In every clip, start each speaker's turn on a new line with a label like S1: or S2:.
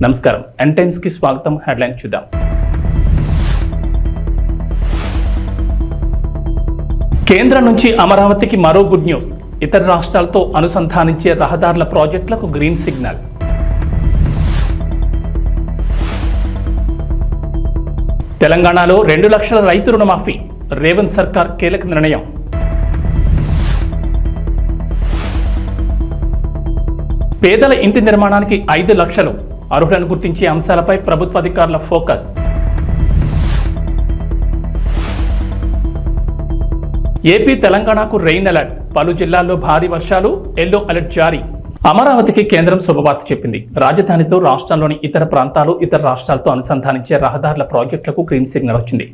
S1: నమస్కారం n times కి స్వాగతం. హెడ్లైన్ చూద్దాం. కేంద్రం నుంచి అమరావతికి మరో గుడ్ న్యూస్. ఇతర రాష్ట్రాలతో అనుసంధానించే రహదారుల ప్రాజెక్టులకు గ్రీన్ సిగ్నల్. తెలంగాణలో 2 లక్షల రైతు రుణమాఫీ. రేవంత్ సర్కార్ కీలక నిర్ణయం. పేదల ఇంటి నిర్మాణానికి 5 లక్షలు. అర్హులను గుర్తించే అంశాలపై ప్రభుత్వ అధికారుల ఫోకస్. ఏపీ తెలంగాణకు రెయిన్ అలర్ట్. పలు జిల్లాల్లో భారీ వర్షాలు, ఎల్లో అలర్ట్ జారీ. అమరావతికి కేంద్రం శుభవార్త చెప్పింది. రాజధానితో రాష్ట్రంలోని ఇతర ప్రాంతాలు, ఇతర రాష్ట్రాలతో అనుసంధానించే రహదారుల ప్రాజెక్టులకు గ్రీన్ సిగ్నల్ వచ్చింది.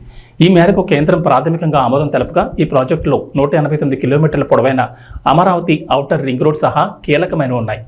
S1: ఈ మేరకు కేంద్రం ప్రాథమికంగా ఆమోదం తెలపగా ఈ ప్రాజెక్టులో 189 కిలోమీటర్ల పొడవైన అమరావతి ఔటర్ రింగ్ రోడ్ సహా కీలకమైనవి ఉన్నాయి.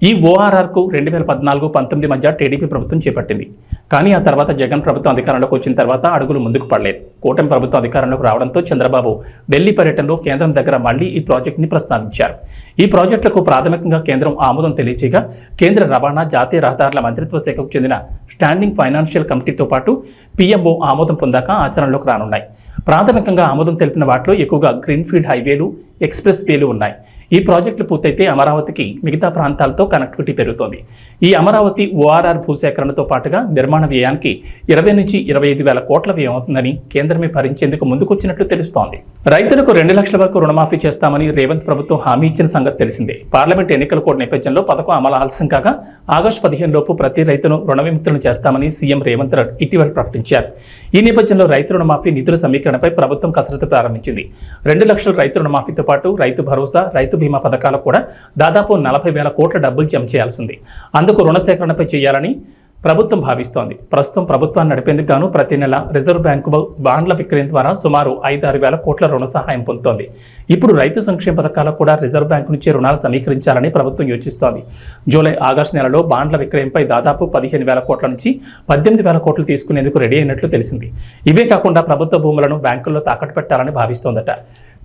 S1: ఈ ఓఆర్ఆర్కు 2014-19 మధ్య టీడీపీ ప్రభుత్వం చేపట్టింది. కానీ ఆ తర్వాత జగన్ ప్రభుత్వం అధికారంలోకి వచ్చిన తర్వాత అడుగులు ముందుకు పడలేదు. కూటమి ప్రభుత్వం అధికారంలోకి రావడంతో చంద్రబాబు ఢిల్లీ పర్యటనలో కేంద్రం దగ్గర మళ్లీ ఈ ప్రాజెక్టుని ప్రస్తావించారు. ఈ ప్రాజెక్టులకు ప్రాథమికంగా కేంద్రం ఆమోదం తెలియచేయగా కేంద్ర రవాణా, జాతీయ రహదారుల మంత్రిత్వ శాఖకు చెందిన స్టాండింగ్ ఫైనాన్షియల్ కమిటీతో పాటు పీఎంఓ ఆమోదం పొందాక ఆచరణలోకి రానున్నాయి. ప్రాథమికంగా ఆమోదం తెలిపిన వాటిలో ఎక్కువగా గ్రీన్ఫీల్డ్ హైవేలు, ఎక్స్ప్రెస్ వేలు ఉన్నాయి. ఈ ప్రాజెక్టులు పూర్తయితే అమరావతికి మిగతా ప్రాంతాలతో కనెక్టివిటీ పెరుగుతోంది. ఈ అమరావతి ఓఆర్ఆర్ భూసేకరణతో పాటుగా నిర్మాణ వ్యయానికి 20 నుంచి 25 వేల కోట్ల వ్యయం అవుతుందని కేంద్రమే భరించేందుకు ముందుకొచ్చినట్లు తెలుస్తోంది. రైతులకు 2 లక్షల వరకు రుణమాఫీ చేస్తామని రేవంత్ ప్రభుత్వం హామీ ఇచ్చిన సంగతి తెలిసిందే. పార్లమెంట్ ఎన్నికల కోడ్ నేపథ్యంలో పథకం అమలు ఆలస్యం కాగా ఆగస్టు 15 లోపు ప్రతి రైతును రుణ విముక్తులను చేస్తామని సీఎం రేవంత్ ఇటీవల ప్రకటించారు. ఈ నేపథ్యంలో రైతు రుణమాఫీ నిధుల సమీకరణపై ప్రభుత్వం కసరత్తు ప్రారంభించింది. 2 లక్షల రైతు రుణమాఫీతో పాటు రైతు భరోసా, రైతు బీమా పథకాలకు కూడా దాదాపు 40 వేల కోట్ల డబ్బులు జమ చేయాల్సి ఉంది. అందుకు రుణ సేకరణపై చేయాలని ప్రభుత్వం భావిస్తోంది. ప్రస్తుతం ప్రభుత్వాన్ని నడిపేందుకు గాను ప్రతి నెల రిజర్వ్ బ్యాంకు బాండ్ల విక్రయం ద్వారా సుమారు 5-6 వేల కోట్ల రుణ సహాయం పొందుతోంది. ఇప్పుడు రైతు సంక్షేమ పథకాలకు కూడా రిజర్వ్ బ్యాంకు నుంచి రుణాలు సమీకరించాలని ప్రభుత్వం యోచిస్తోంది. జూలై, ఆగస్టు నెలలో బాండ్ల విక్రయంపై దాదాపు 15 వేల కోట్ల నుంచి 18 వేల కోట్లు తీసుకునేందుకు రెడీ అయినట్లు తెలిసింది. ఇవే కాకుండా ప్రభుత్వ భూములను బ్యాంకుల్లో తాకట్టు పెట్టాలని భావిస్తోందట.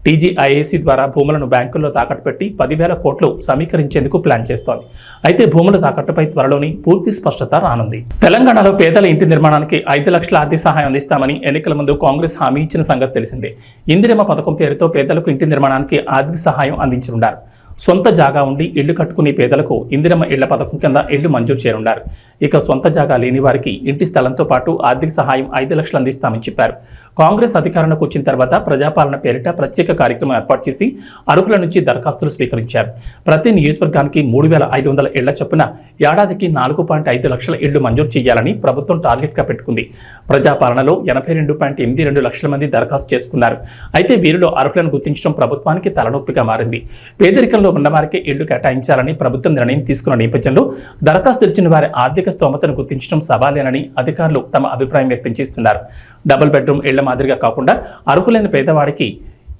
S1: టీజీఐఏసీ ద్వారా భూములను బ్యాంకుల్లో తాకట్టు పెట్టి 10,000 కోట్లు సమీకరించేందుకు ప్లాన్ చేస్తోంది. అయితే భూముల తాకట్టుపై త్వరలోని పూర్తి స్పష్టత రానుంది. తెలంగాణలో పేదల ఇంటి నిర్మాణానికి 5 లక్షల ఆర్థిక సహాయం అందిస్తామని ఎన్నికల ముందు కాంగ్రెస్ హామీ ఇచ్చిన సంగతి తెలిసిందే. ఇందిరమ్మ పథకం పేరుతో పేదలకు ఇంటి నిర్మాణానికి ఆర్థిక సహాయం అందించనున్నారు. సొంత జాగా ఉండి ఇళ్లు కట్టుకునే పేదలకు ఇందిరమ్మ ఇళ్ల పథకం కింద ఇళ్లు మంజూరు చేయనున్నారు. ఇక సొంత జాగా లేని వారికి ఇంటి స్థలంతో పాటు ఆర్థిక సహాయం 5 లక్షలు అందిస్తామని చెప్పారు. కాంగ్రెస్ అధికారంలోకి వచ్చిన తర్వాత ప్రజాపాలన పేరిట ప్రత్యేక కార్యక్రమం ఏర్పాటు చేసి అర్హుల నుంచి దరఖాస్తులు స్వీకరించారు. ప్రతి నియోజకవర్గానికి 3,500 ఇళ్ల చొప్పున ఏడాదికి 4.5 లక్షల ఇళ్లు మంజూరు చేయాలని ప్రభుత్వం టార్గెట్గా పెట్టుకుంది. ప్రజాపాలనలో 82.82 లక్షల మంది దరఖాస్తు చేసుకున్నారు. అయితే వీరిలో అర్హులను గుర్తించడం ప్రభుత్వానికి తలనొప్పిగా మారింది. పేదరికంలో ఉన్నవారికి ఇళ్లు కేటాయించాలని ప్రభుత్వం నిర్ణయం తీసుకున్న నేపథ్యంలో దరఖాస్తు ఇచ్చిన వారి ఆర్థిక స్తోమతను గుర్తించడం సవాలేనని అధికారులు తమ అభిప్రాయం వ్యక్తం చేస్తున్నారు. డబుల్ బెడ్రూమ్ ఇళ్ల మాదిరిగా కాకుండా అర్హులైన పేదవాడికి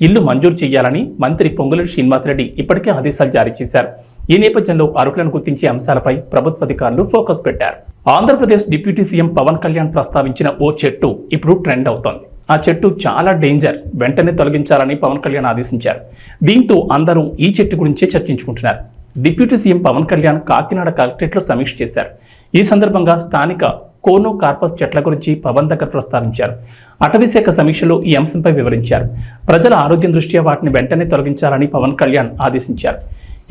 S1: ఇల్లు మంజూరు చేయాలని మంత్రి పొంగులేటి శ్రీనివాసరెడ్డి ఇప్పటికే ఆదేశాలు జారీ చేశారు. ఈ నేపథ్యంలో అర్హులను గుర్తించే అంశాలపై ప్రభుత్వ అధికారులు ఫోకస్ పెట్టారు. ఆంధ్రప్రదేశ్ డిప్యూటీ సీఎం పవన్ కళ్యాణ్ ప్రస్తావించిన ఓ చెట్టు ఇప్పుడు ట్రెండ్ అవుతోంది. ఆ చెట్టు చాలా డేంజర్, వెంటనే తొలగించాలని పవన్ కళ్యాణ్ ఆదేశించారు. దీంతో అందరూ ఈ చెట్టు గురించే చర్చించుకుంటున్నారు. డిప్యూటీ సీఎం పవన్ కళ్యాణ్ కాకినాడ కలెక్టరేట్లో సమీక్ష చేశారు. ఈ సందర్భంగా స్థానిక కోనో కార్పస్ చెట్ల గురించి పవన్ దగ్గర ప్రస్తావించారు. అటవీశాఖ సమీక్షలో ఈ అంశంపై వివరించారు. ప్రజల ఆరోగ్యం దృష్ట్యా వాటిని వెంటనే తొలగించాలని పవన్ కళ్యాణ్ ఆదేశించారు.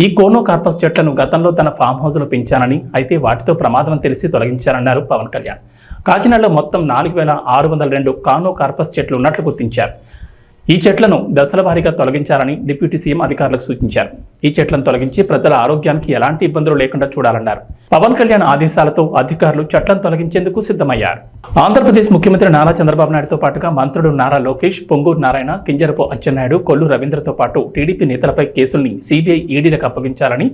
S1: ఈ కోనో కార్పస్ చెట్లను గతంలో తన ఫామ్ హౌస్లో పెంచానని, అయితే వాటితో ప్రమాదం తెలిసి తొలగించారన్నారు పవన్ కళ్యాణ్. కాకినాడలో మొత్తం 4,602 కానో కార్పస్ చెట్లు ఉన్నట్లు గుర్తించారు. ఈ చెట్లను దశల వారీగా తొలగించాలని డిప్యూటీ సీఎం అధికారులకు సూచించారు. ఈ చెట్లను తొలగించి ప్రజల ఆరోగ్యానికి ఎలాంటి ఇబ్బందులు లేకుండా చూడాలన్నారు. పవన్ కళ్యాణ్ ఆదేశాలతో అధికారులు చెట్లను తొలగించేందుకు సిద్ధమయ్యారు. ఆంధ్రప్రదేశ్ ముఖ్యమంత్రి నారా చంద్రబాబు నాయుడుతో పాటుగా మంత్రులు నారా లోకేష్, పొంగూరు నారాయణ, కింజరపు అచ్చెన్నాయుడు, కొల్లు రవీంద్రతో పాటు టీడీపీ నేతలపై కేసుల్ని సీబీఐ, ఈడీలకు అప్పగించాలని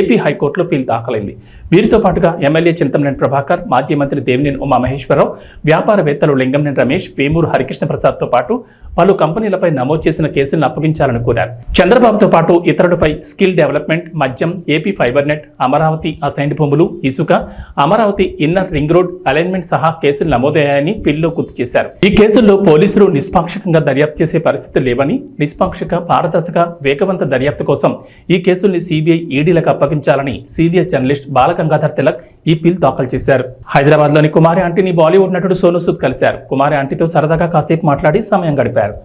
S1: ఏపీ హైకోర్టులో పిల్ దాఖలైంది. వీరితో పాటుగా ఎమ్మెల్యే చింతమనేని ప్రభాకర్, మాజీ మంత్రి దేవినేని ఉమామహేశ్వరరావు, వ్యాపారవేత్తలు లింగంనేని రమేష్, వేమూరు హరికృష్ణ ప్రసాద్తో పాటు పలు కంపెనీలపై నమోదు చేసిన కేసులను అప్పగించాలని కోరారు. చంద్రబాబుతో పాటు ఇతరులపై స్కిల్ డెవలప్మెంట్, మద్యం, AP fibre net, Amaravati assigned భూములు, ఇసుక, Amaravati inner ring road alignment సహా కేసులు నమోదయ్యాయని పిల్లో గుర్తు చేశారు. ఈ కేసుల్లో పోలీసులు నిష్పాక్షికంగా దర్యాప్తు చేసే పరిస్థితులు లేవని, నిష్పాక్షిక, పారదర్శక, వేగవంత దర్యాప్తు కోసం ఈ కేసుల్ని సిబిఐ, ఈడీలకు అప్పగించాలని సీనియర్ జర్నలిస్ట్ బాలగంగాధర్ తిలక్ ఈ పిల్ దాఖలు చేశారు. హైదరాబాద్ లోని కుమారి ఆంటీని బాలీవుడ్ నటుడు సోనూ సూద్ కలిశారు. కుమారి ఆంటీతో సరదాగా కాసేపు మాట్లాడి సమయం గడిపారు.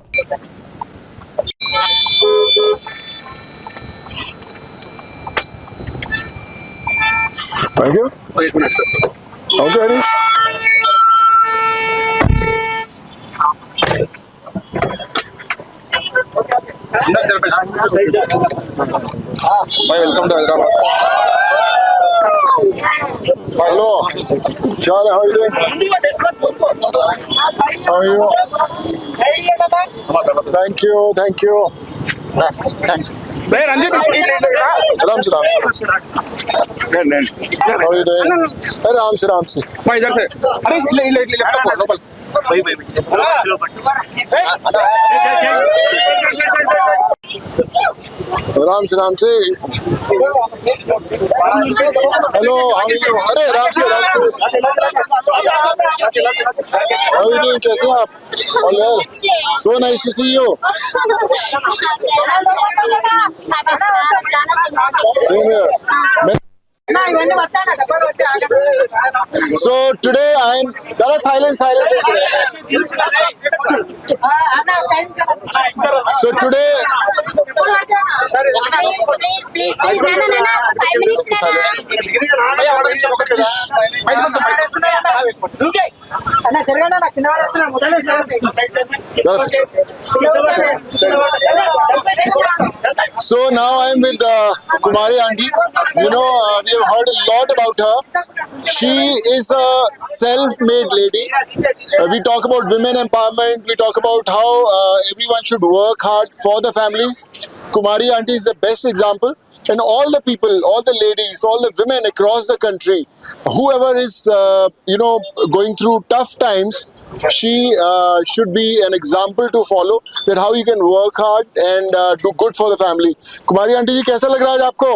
S2: Thank you.
S3: Wait a minute, sir.
S2: Okay, Harish.
S3: Bye, welcome to Hyderabad.
S2: Hello. How are you doing? How are you? Thank you. Thank you. Ram se. How are you doing? Ram se.
S3: Bye, इधर से. अरे ले left local. भाई.
S2: Ram se. Hello. How are you? अरे Ram se. How are you doing? कैसे हैं आप? All well. So nice to see you. Same here. So today I'm silence. So today
S4: please.
S2: So now I'm with Kumari aunty. You know, we have heard a lot about her. She is a self-made lady. We talk about women empowerment. We talk about how everyone should work hard for the families. Kumari aunty is the best example. And all the people, all the ladies, all the women across the country, whoever is, going through tough times, she should be an example to follow, that how you can work hard and do good for the family. Kumari aunty जी कैसा लग रहा है आज आपको?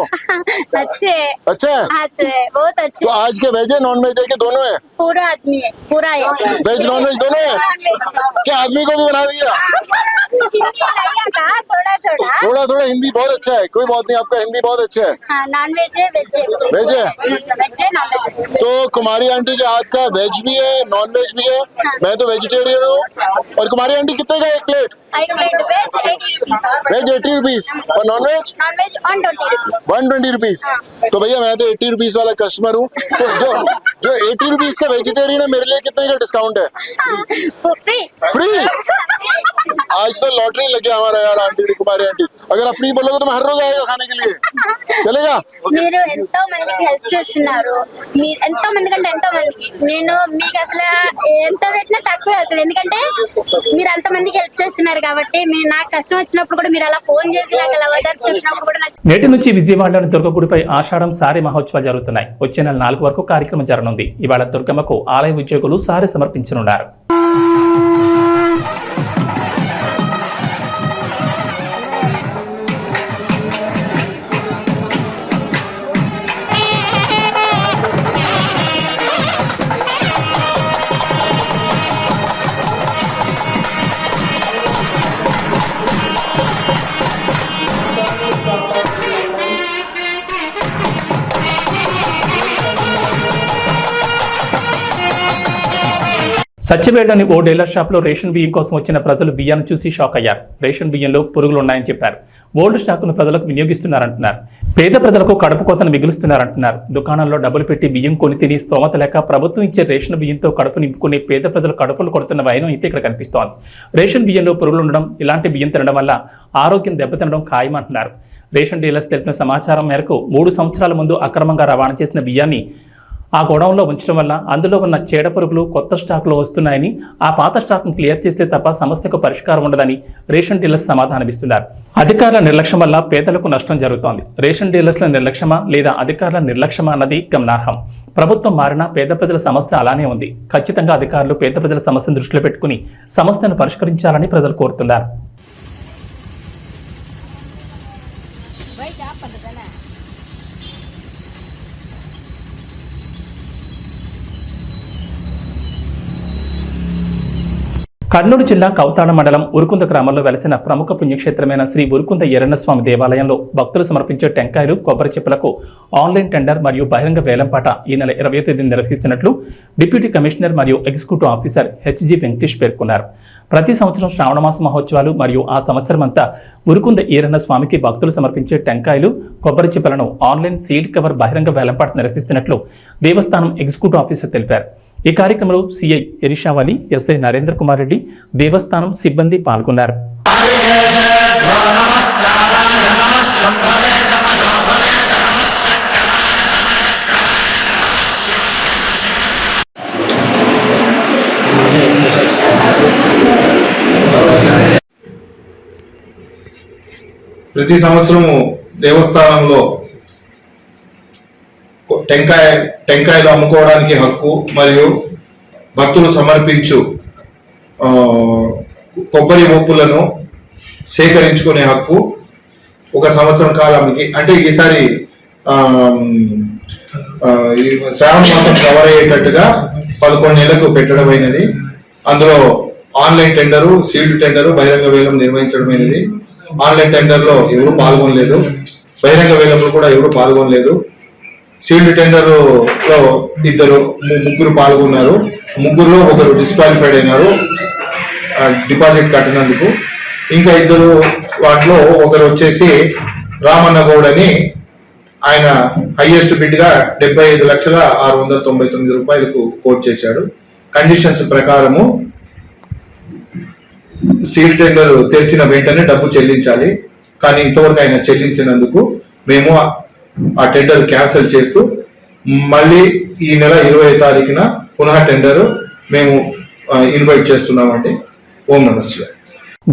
S4: अच्छे है,
S2: अच्छा है?
S4: अच्छे है, बहुत अच्छे.
S2: तो आज के वेज है, नॉन वेज है कि दोनों है?
S4: पूरा आदमी है, पूरा है.
S2: वेज नॉन वेज दोनों है? क्या आदमी को भी बना दिया? थोड़ा हिंदी बहुत अच्छा है, कोई बात नहीं, आपका हिंदी बहुत अच्छा है.
S4: हाँ, नॉन वेज है, वेज है.
S2: वेज है?
S4: वेज है, नॉन वेज है.
S2: तो कुमारी आंटी के हाथ का वेज भी है, नॉन वेज भी है. मैं तो वेजिटेरियन हूँ. और कुमारी आंटी कितने का एक प्लेट?
S4: एक plate veg 80 rupees.
S2: Veg 80 rupees और non veg?
S4: Non veg 120 rupees.
S2: 120 rupees. तो भैया मैं तो 80 रुपीस वाला कस्टमर हूँ. तो जो 80 रुपीस का वेजिटेरियन है, मेरे लिए कितने का डिस्काउंट है? फ्री. आज तो लॉटरी लग गया हमारा यार आंटी, कुमारी आंटी. अगर आप फ्री बोलोगे तो मैं हर रोज आएगा खाने के लिए. చలేగా.
S4: మీరు ఎంతో మందికి హెల్ప్ చేస్తున్నారు. మీరు ఎంతో మంది కంటే ఎంతో మందికి నేను మీకు అసలు ఎంత పెట్టినా తక్కువ అవుతుంది. ఎందుకంటే మీరు అంత మందికి హెల్ప్ చేస్తున్నారు కాబట్టి నాకు కష్టం వచ్చినప్పుడు కూడా మీరు అలా ఫోన్ చేసి నాకు అలా ఓదార్పు చెప్పినప్పుడు కూడా నాకు.
S1: నేటి నుంచి విజయవాడలోని దుర్గగుడిపై ఆషాఢం సారీ మహోత్సవాలు జరుగుతున్నాయి. వచ్చే నెల 4 వరకు కార్యక్రమం జరగనుంది. ఇవాళ దుర్గమ్మకు ఆలయ ఉద్యోగులు సారీ సమర్పించనున్నారు. సత్యవేడలోని ఓ డీలర్ షాప్లో రేషన్ బియ్యం కోసం వచ్చిన ప్రజలు బియ్యాన్ని చూసి షాక్ అయ్యారు. రేషన్ బియ్యంలో పురుగులు ఉన్నాయని చెప్పారు. ఓల్డ్ స్టాక్ను ప్రజలకు వినియోగిస్తున్నారంటున్నారు. పేద ప్రజలకు కడుపు కోతను మిగులుస్తున్నారంటున్నారు. దుకాణాల్లో డబ్బులు పెట్టి బియ్యం కొని తిని స్తోమత లేక ప్రభుత్వం ఇచ్చే రేషన్ బియ్యంతో కడుపు నింపుకునే పేద ప్రజలు కడుపులు కొడుతున్న వైనం అయితే ఇక్కడ కనిపిస్తోంది. రేషన్ బియ్యంలో పురుగులు ఉండడం, ఇలాంటి బియ్యం తినడం వల్ల ఆరోగ్యం దెబ్బతినడం ఖాయమంటున్నారు. రేషన్ డీలర్స్ తెలిపిన సమాచారం మేరకు 3 సంవత్సరాల ముందు అక్రమంగా రవాణా చేసిన బియ్యాన్ని ఆ గోడౌన్లో ఉంచడం వల్ల అందులో ఉన్న చీడ పురుగులు కొత్త స్టాక్లో వస్తున్నాయని, ఆ పాత స్టాక్ను క్లియర్ చేస్తే తప్ప సమస్యకు పరిష్కారం ఉండదని రేషన్ డీలర్స్ సమాధానమిస్తున్నారు. అధికారుల నిర్లక్ష్యం వల్ల పేదలకు నష్టం జరుగుతోంది. రేషన్ డీలర్స్ల నిర్లక్ష్యమా లేదా అధికారుల నిర్లక్ష్యమా అన్నది గమనార్హం. ప్రభుత్వం మారినా పేద ప్రజల సమస్య అలానే ఉంది. ఖచ్చితంగా అధికారులు పేద ప్రజల సమస్యను దృష్టిలో పెట్టుకుని సమస్యను పరిష్కరించాలని ప్రజలు కోరుతున్నారు. కర్నూలు జిల్లా కౌతాడ మండలం ఉరుకుంద గ్రామంలో వెలసిన ప్రముఖ పుణ్యక్షేత్రమైన శ్రీ ఉరుకుంద ఎర్రన్నస్వామి దేవాలయంలో భక్తులు సమర్పించే టెంకాయలు కొబ్బరి చెప్పులకు ఆన్లైన్ టెండర్ మరియు బహిరంగ వేలంపాట ఈ నెల 20వ తేదీన నిర్వహిస్తున్నట్లు డిప్యూటీ కమిషనర్ మరియు ఎగ్జిక్యూటివ్ ఆఫీసర్ హెచ్జి వెంకటేష్ పేర్కొన్నారు. ప్రతి సంవత్సరం శ్రావణమాస మహోత్సవాలు మరియు ఆ సంవత్సరమంతా ఉరుకుంద ఈరన్న స్వామికి భక్తులు సమర్పించే టెంకాయలు కొబ్బరి చెప్పులను ఆన్లైన్ సీల్డ్ కవర్ బహిరంగ వేలంపాట నిర్వహిస్తున్నట్లు దేవస్థానం ఎగ్జిక్యూటివ్ ఆఫీసర్ తెలిపారు. ఈ కార్యక్రమంలో సిఐ ఎరిషావలి, ఎస్ఐ నరేంద్ర కుమార్ రెడ్డి, దేవస్థానం సిబ్బంది పాల్గొన్నారు.
S5: ప్రతి సంవత్సరము దేవస్థానంలో టెంకాయలు అమ్ముకోవడానికి హక్కు మరియు భక్తులు సమర్పించు కొబ్బరి మొప్పులను సేకరించుకునే హక్కు ఒక సంవత్సరం కాలానికి, అంటే ఈసారి శ్రావణ మాసం కవర్ అయ్యేటట్టుగా 11 నెలలకు పెట్టడమైనది. అందులో ఆన్లైన్ టెండరు, సీల్డ్ టెండరు, బహిరంగ వేలం నిర్వహించడమైనది. ఆన్లైన్ టెండర్లో ఎవరు పాల్గొనలేదు, బహిరంగ వేలంలో కూడా ఎవరు పాల్గొనలేదు. సీల్డ్ టెండర్ లో ముగ్గురు పాల్గొన్నారు. ముగ్గురులో ఒకరు డిస్క్వాలిఫైడ్ అయినారు డిపాజిట్ కట్టినందుకు. ఇంకా ఇద్దరు వాటిలో ఒకరు వచ్చేసి రామన్న గౌడ్ అని, ఆయన హైయెస్ట్ బిడ్ గా 75,699 రూపాయలకు కోట్ చేశాడు. కండిషన్స్ ప్రకారము సీల్డ్ టెండర్ తెలిసిన వెంటనే డబ్బు చెల్లించాలి. కానీ ఇంతవరకు ఆయన చెల్లించినందుకు మేము ఆ టెండర్ క్యాన్సిల్ చేస్తూ మళ్ళీ ఈ నెల 20వ తారీఖున పునః టెండర్ మేము ఇన్వైట్ చేస్తున్నామండి. ఓం నమస్తే.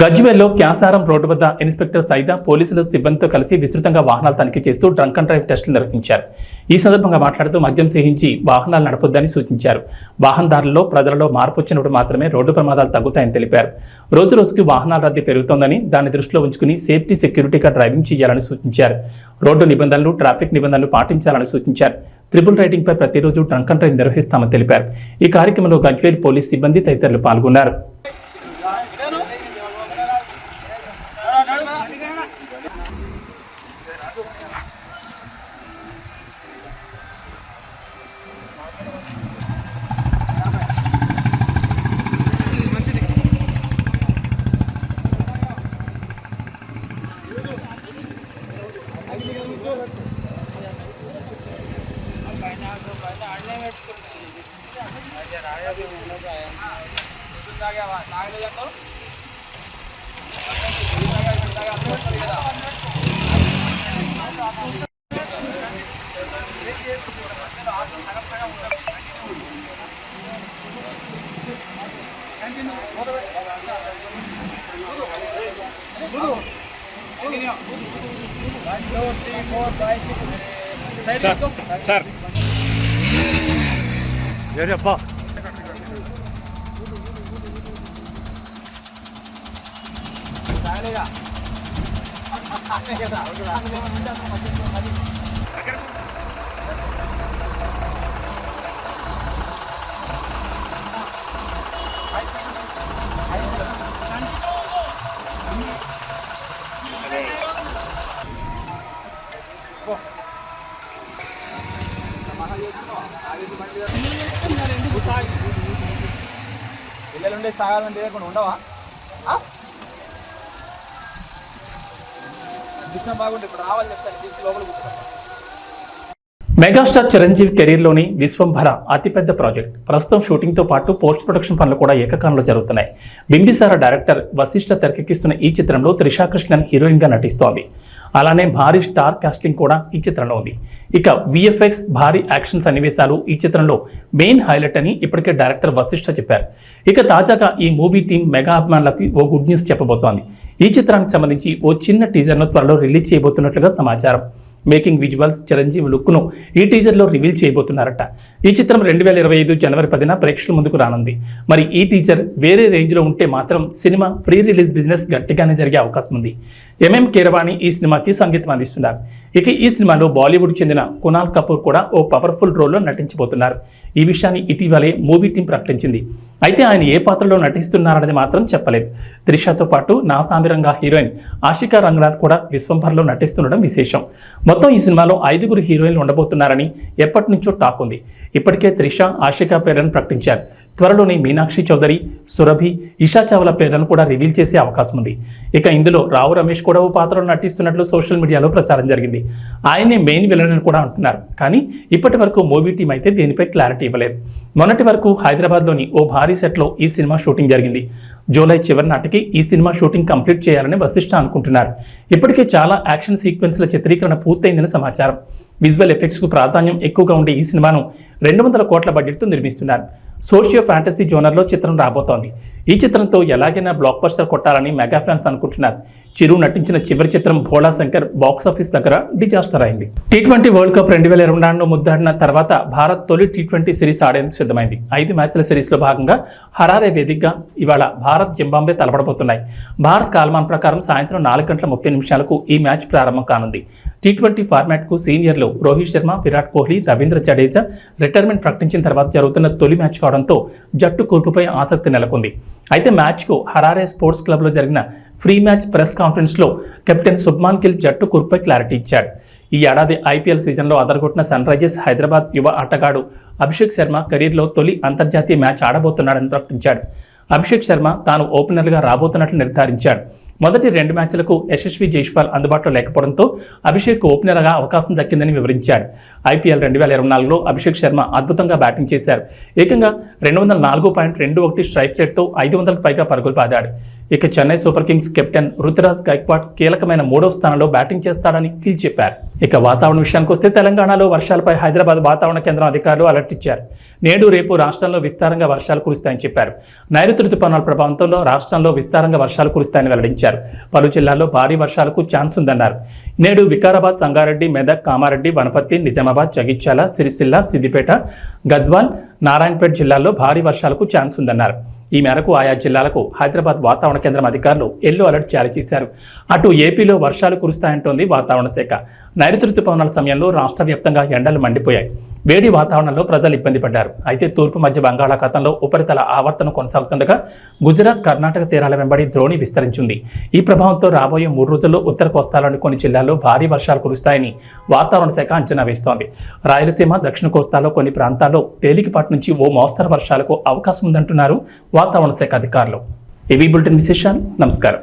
S1: గజ్వేల్లో క్యాసారం రోడ్డు వద్ద ఇన్స్పెక్టర్ సైదా పోలీసులు సిబ్బందితో కలిసి విస్తృతంగా వాహనాలు తనిఖీ చేస్తూ డ్రంక్ అండ్ డ్రైవ్ టెస్టులు నిర్వహించారు. ఈ సందర్భంగా మాట్లాడుతూ మద్యం సేవించి వాహనాలు నడపొద్దని సూచించారు. వాహనదారులలో ప్రజలలో మార్పు వచ్చినప్పుడు మాత్రమే రోడ్డు ప్రమాదాలు తగ్గుతాయని తెలిపారు. రోజు రోజుకి వాహనాల రద్దీ పెరుగుతోందని దాన్ని దృష్టిలో ఉంచుకుని సేఫ్టీ సెక్యూరిటీగా డ్రైవింగ్ చేయాలని సూచించారు. రోడ్డు నిబంధనలు, ట్రాఫిక్ నిబంధనలు పాటించాలని సూచించారు. ట్రిపుల్ రైడింగ్ పై ప్రతిరోజు డ్రంక్ అండ్ డ్రైవ్ నిర్వహిస్తామని తెలిపారు. ఈ కార్యక్రమంలో గజ్వేల్ పోలీస్ సిబ్బంది తదితరులు పాల్గొన్నారు.
S3: సార్ పిల్లలుండే తాగాలంటే లేకుండా ఉండవా? దృష్టి బాగుంటే ఇప్పుడు రావాలి చెప్తాను, తీసుకు లోపల కూర్చోండి.
S1: మెగాస్టార్ చిరంజీవి కెరీర్లోని విశ్వంభర అతిపెద్ద ప్రాజెక్ట్. ప్రస్తుతం షూటింగ్తో పాటు పోస్ట్ ప్రొడక్షన్ పనులు కూడా ఏకకాలంలో జరుగుతున్నాయి. బింబిసార డైరెక్టర్ వశిష్ఠ తెరకెక్కిస్తున్న ఈ చిత్రంలో త్రిషా కృష్ణన్ హీరోయిన్గా నటిస్తోంది. అలానే భారీ స్టార్ కాస్టింగ్ కూడా ఈ చిత్రంలో ఉంది. ఇక విఎఫ్ఎక్స్, భారీ యాక్షన్ సన్నివేశాలు ఈ చిత్రంలో మెయిన్ హైలైట్ అని ఇప్పటికే డైరెక్టర్ వశిష్ఠ చెప్పారు. ఇక తాజాగా ఈ మూవీ టీం మెగా అభిమానులకు ఓ గుడ్ న్యూస్ చెప్పబోతోంది. ఈ చిత్రానికి సంబంధించి ఓ చిన్న టీజర్ను త్వరలో రిలీజ్ చేయబోతున్నట్లుగా సమాచారం. మేకింగ్ విజువల్స్, చిరంజీవి లుక్ను ఈ టీజర్లో రివీల్ చేయబోతున్నారట. ఈ చిత్రం 2025 జనవరి 10న ప్రేక్షకుల ముందుకు రానుంది. మరి ఈ టీజర్ వేరే రేంజ్లో ఉంటే మాత్రం సినిమా ప్రీ రిలీజ్ బిజినెస్ గట్టిగానే జరిగే అవకాశం ఉంది. ఎంఎం కీరవాణి ఈ సినిమాకి సంగీతం అందిస్తున్నారు. ఇక ఈ సినిమాలో బాలీవుడ్ చెందిన కునాల్ కపూర్ కూడా ఓ పవర్ఫుల్ రోల్లో నటించబోతున్నారు. ఈ విషయాన్ని ఇటీవలే మూవీ టీం ప్రకటించింది. అయితే ఆయన ఏ పాత్రలో నటిస్తున్నారనేది మాత్రం చెప్పలేదు. త్రిషతో పాటు నాసామిరంగా హీరోయిన్ ఆషికా రంగనాథ్ కూడా విశ్వంభర్లో నటిస్తుండడం విశేషం. మొత్తం ఈ సినిమాలో 5 హీరోయిన్లు ఉండబోతున్నారని ఎప్పటి నుంచో టాక్ ఉంది. ఇప్పటికే త్రిష, ఆషికా పేర్లను ప్రకటించారు. త్వరలోనే మీనాక్షి చౌదరి, సురభి, ఇషా చావ్లా పేర్లను కూడా రివీల్ చేసే అవకాశం ఉంది. ఇక ఇందులో రావు రమేష్ కూడా ఓ పాత్రలో నటిస్తున్నట్లు సోషల్ మీడియాలో ప్రచారం జరిగింది. ఆయనే మెయిన్ విలన్ అని కూడా అంటున్నారు. కానీ ఇప్పటి వరకు మూవీ టీం అయితే దీనిపై క్లారిటీ ఇవ్వలేదు. మొన్నటి వరకు హైదరాబాద్లోని ఓ భారీ సెట్లో ఈ సినిమా షూటింగ్ జరిగింది. జూలై చివరి నాటికి ఈ సినిమా షూటింగ్ కంప్లీట్ చేయాలని వశిష్ఠ అనుకుంటున్నారు. ఇప్పటికే చాలా యాక్షన్ సీక్వెన్స్ల చిత్రీకరణ పూర్తయిందని సమాచారం. విజువల్ ఎఫెక్ట్స్కు ప్రాధాన్యం ఎక్కువగా ఉండే ఈ సినిమాను 200 కోట్ల బడ్జెట్తో నిర్మిస్తున్నారు. సోషియో ఫ్యాంటసీ జోనర్లో చిత్రం రాబోతోంది. ఈ చిత్రంతో ఎలాగైనా బ్లాక్ బస్టర్ కొట్టాలని మెగా ఫ్యాన్స్ అనుకుంటున్నారు. చిరు నటించిన చివరి చిత్రం భోళా శంకర్ బాక్సాఫీస్ దగ్గర డిజాస్టర్ అయింది. T20 వరల్డ్ కప్ 2024లో ముద్దాడిన తర్వాత భారత్ తొలి T20 సిరీస్ ఆడేందుకు సిద్ధమైంది. 5 మ్యాచ్ల సిరీస్లో భాగంగా హరారే వేదికగా ఇవాళ భారత్ జింబాబ్వే తలపడబోతున్నాయి. భారత్ కాలమాన ప్రకారం సాయంత్రం 4:30 ఈ మ్యాచ్ ప్రారంభం కానుంది. T20 ఫార్మాట్కు సీనియర్లు రోహిత్ శర్మ, విరాట్ కోహ్లీ, రవీంద్ర జడేజా రిటైర్మెంట్ ప్రకటించిన తర్వాత జరుగుతున్న తొలి మ్యాచ్ కావడంతో జట్టు కూర్పుపై ఆసక్తి నెలకొంది. అయితే మ్యాచ్కు హరారే స్పోర్ట్స్ క్లబ్లో జరిగిన ఫ్రీ మ్యాచ్ ప్రెస్ కాన్ఫరెన్స్లో కెప్టెన్ శుభ్మాన్ గిల్ జట్టు కూర్పుపై క్లారిటీ ఇచ్చాడు. ఈ ఏడాది ఐపీఎల్ సీజన్లో అదరగొట్టిన సన్ రైజర్స్ హైదరాబాద్ యువ ఆటగాడు అభిషేక్ శర్మ కెరీర్లో తొలి అంతర్జాతీయ మ్యాచ్ ఆడబోతున్నాడని ప్రకటించాడు. అభిషేక్ శర్మ తాను ఓపెనర్గా రాబోతున్నట్లు నిర్ధారించాడు. మొదటి 2 మ్యాచ్లకు యశస్వి జైస్వాల్ అందుబాటులో లేకపోవడంతో అభిషేక్ ఓపెనర్గా అవకాశం దక్కిందని వివరించాడు. ఐపీఎల్ 2024లో అభిషేక్ శర్మ అద్భుతంగా బ్యాటింగ్ చేశారు. ఏకంగా 204.21 స్ట్రైక్ రేట్తో 500కు పైగా పరుగులు బాదాడు. ఇక Chennai Super Kings captain Ruturaj Gaikwad కీలకమైన 3వ స్థానంలో బ్యాటింగ్ చేస్తాడని కిల్ చెప్పారు. ఇక వాతావరణ విషయానికి వస్తే తెలంగాణలో వర్షాలపై హైదరాబాద్ వాతావరణ కేంద్రం అధికారులు అలర్ట్ ఇచ్చారు. నేడు రేపు రాష్ట్రంలో విస్తారంగా వర్షాలు కురుస్తాయని చెప్పారు. నైరుతి రుతుపవనాల ప్రభావంతో రాష్ట్రంలో విస్తారంగా వర్షాలు కురుస్తాయని వెల్లడించారు. పలు జిల్లాల్లో భారీ వర్షాలకు ఛాన్స్ ఉందన్నారు. నేడు వికారాబాద్, సంగారెడ్డి, మెదక్, కామారెడ్డి, వనపర్తి, నిజామాబాద్, జగిత్యాల, సిరిసిల్ల, సిద్దిపేట, గద్వాల్, నారాయణపేట జిల్లాల్లో భారీ వర్షాలకు ఛాన్స్ ఉందన్నారు. ఈ మేరకు ఆయా జిల్లాలకు హైదరాబాద్ వాతావరణ కేంద్రం అధికారులు ఎల్లో అలర్ట్ జారీ చేశారు. అటు ఏపీలో వర్షాలు కురుస్తాయంటోంది వాతావరణ శాఖ. నైరుతి రుతుపవనాల సమయంలో రాష్ట్ర వ్యాప్తంగా ఎండలు మండిపోయాయి. వేడి వాతావరణంలో ప్రజలు ఇబ్బంది పడ్డారు. అయితే తూర్పు మధ్య బంగాళాఖాతంలో ఉపరితల ఆవర్తనం కొనసాగుతుండగా గుజరాత్, కర్ణాటక తీరాల వెంబడి ద్రోణి విస్తరించింది. ఈ ప్రభావంతో రాబోయే 3 రోజుల్లో ఉత్తర కోస్తాలోని కొన్ని జిల్లాల్లో భారీ వర్షాలు కురుస్తాయని వాతావరణ శాఖ అంచనా వేస్తోంది. రాయలసీమ, దక్షిణ కోస్తాలో కొన్ని ప్రాంతాల్లో తేలికపాటి నుంచి ఓ మోస్తరు వర్షాలకు అవకాశం ఉందంటున్నారు వాతావరణ శాఖ అధికారులు. ఏబీ బులెటిన్ విశేషాలు. నమస్కారం.